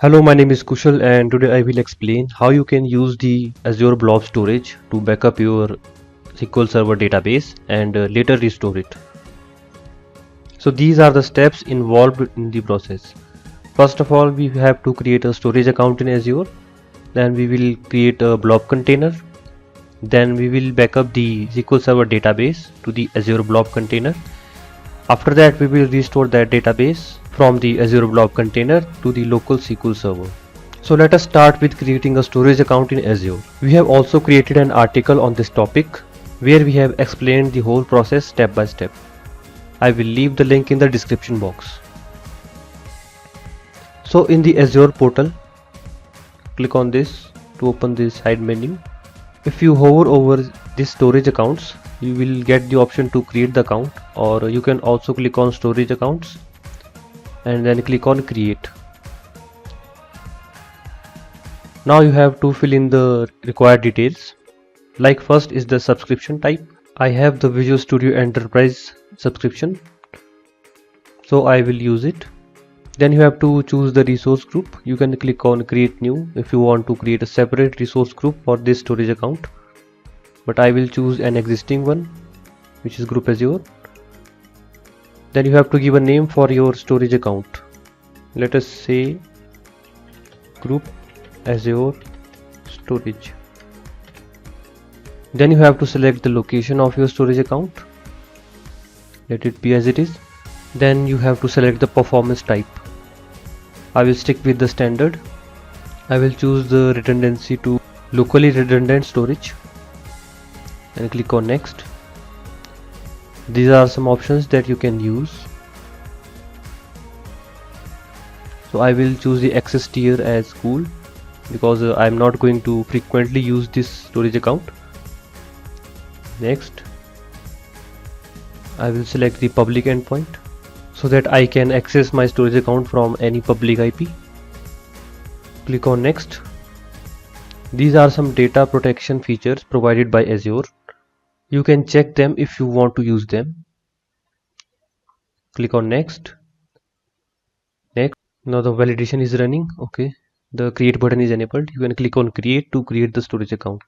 Hello, my name is Kushal and today I will explain how you can use the Azure Blob Storage to backup your SQL Server database and later restore it. So these are the steps involved in the process. First of all, we have to create a storage account in Azure. Then we will create a blob container. Then we will backup the SQL Server database to the Azure Blob container. After that, we will restore that database from the Azure Blob container to the local SQL Server. So let us start with creating a storage account in Azure. We have also created an article on this topic where we have explained the whole process step by step. I will leave the link in the description box. So in the Azure portal, click on this to open this side menu. If you hover over this storage accounts, you will get the option to create the account, or you can also click on storage accounts and then click on create. Now you have to fill in the required details. Like first is the subscription type. I have the Visual Studio Enterprise subscription, so I will use it. Then you have to choose the resource group. You can click on create new if you want to create a separate resource group for this storage account, but I will choose an existing one, which is group Azure. Then you have to give a name for your storage account. Let us say group Azure Storage. Then you have to select the location of your storage account. Let it be as it is. Then you have to select the performance type. I will stick with the standard. I will choose the redundancy to locally redundant storage and click on next. These are some options that you can use. So I will choose the access tier as cool because I am not going to frequently use this storage account. Next, I will select the public endpoint so that I can access my storage account from any public IP. Click on next. These are some data protection features provided by Azure. You can check them if you want to use them. Click on next. Next. Now the validation is running. Okay. The create button is enabled. You can click on create to create the storage account.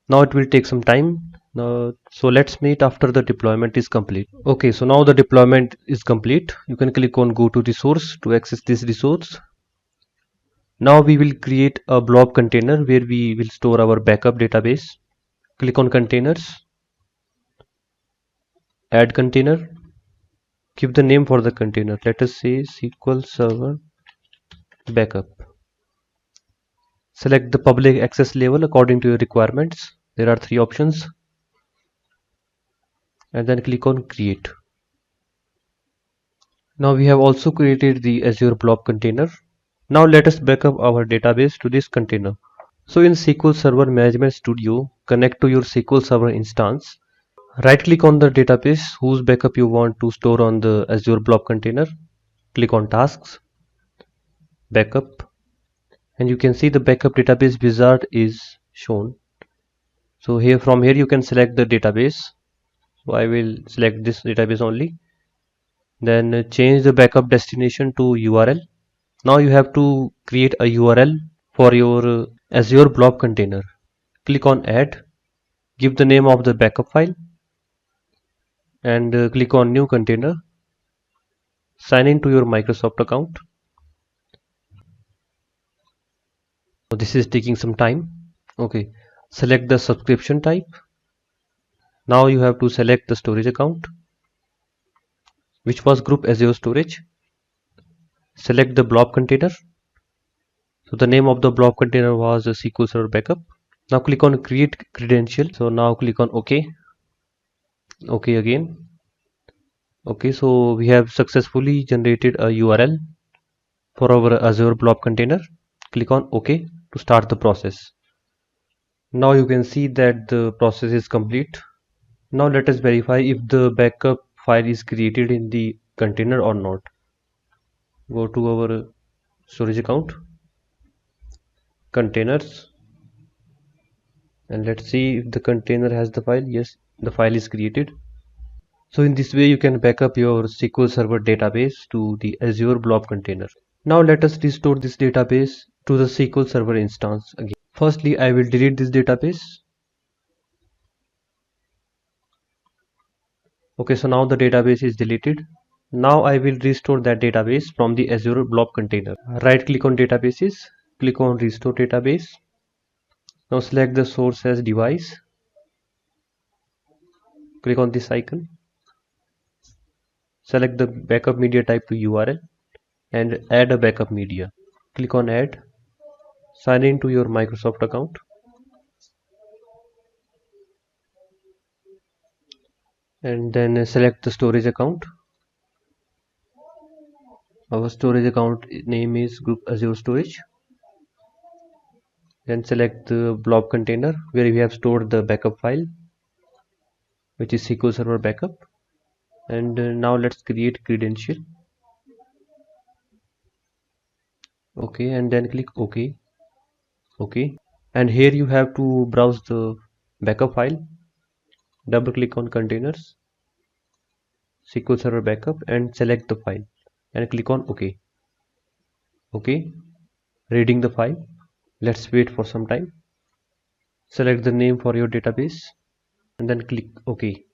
Now it will take some time. So let's meet after the deployment is complete. Okay, so now the deployment is complete. You can click on go to resource to access this resource. Now we will create a blob container where we will store our backup database. Click on containers, add container, give the name for the container. Let us say SQL Server Backup. Select the public access level according to your requirements. There are 3 options. And then click on create. Now we have also created the Azure Blob container. Now let us backup our database to this container. So in SQL Server Management Studio, connect to your SQL Server instance. Right click on the database whose backup you want to store on the Azure Blob container. Click on tasks, backup, and you can see the backup database wizard is shown. So from here you can select the database. So I will select this database only. Then change the backup destination to URL. Now you have to create a URL for your Azure Blob container. Click on add, give the name of the backup file, and click on new container. Sign in to your Microsoft account. So this is taking some time. Okay, select the subscription type. Now you have to select the storage account, which was group Azure Storage. Select the blob container. So the name of the blob container was a SQL Server Backup. Now click on create credential. So now click on OK. OK again. Okay, so we have successfully generated a URL for our Azure Blob container. Click on OK to start the process. Now you can see that the process is complete. Now let us verify if the backup file is created in the container or not. Go to our storage account, containers, and let's see if the container has the file. Yes, the file is created. So in this way you can back up your SQL Server database to the Azure Blob container. Now let us restore this database to the SQL Server instance again. Firstly, I will delete this database. Okay, so now the database is deleted. Now I will restore that database from the Azure Blob container. Right click on databases, click on restore database. Now select the source as device. Click on this icon. Select the backup media type to URL and add a backup media. Click on add. Sign in to your Microsoft account. And then select the storage account. Our storage account name is group Azure Storage. Then select the blob container where we have stored the backup file, which is SQL Server backup. And now let's create credential. Okay, and then click OK. Okay, and here you have to browse the backup file. Double click on containers, SQL Server backup, and select the file and click on OK. Okay, reading the file. Let's wait for some time. Select the name for your database and then click OK.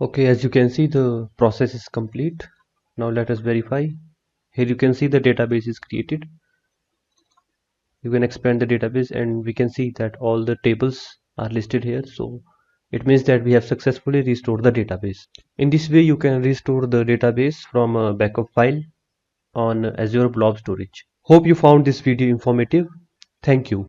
Okay, as you can see, the process is complete. Now let us verify. Here you can see the database is created. You can expand the database and we can see that all the tables are listed here. So it means that we have successfully restored the database. In this way, you can restore the database from a backup file on Azure Blob Storage. Hope you found this video informative. Thank you.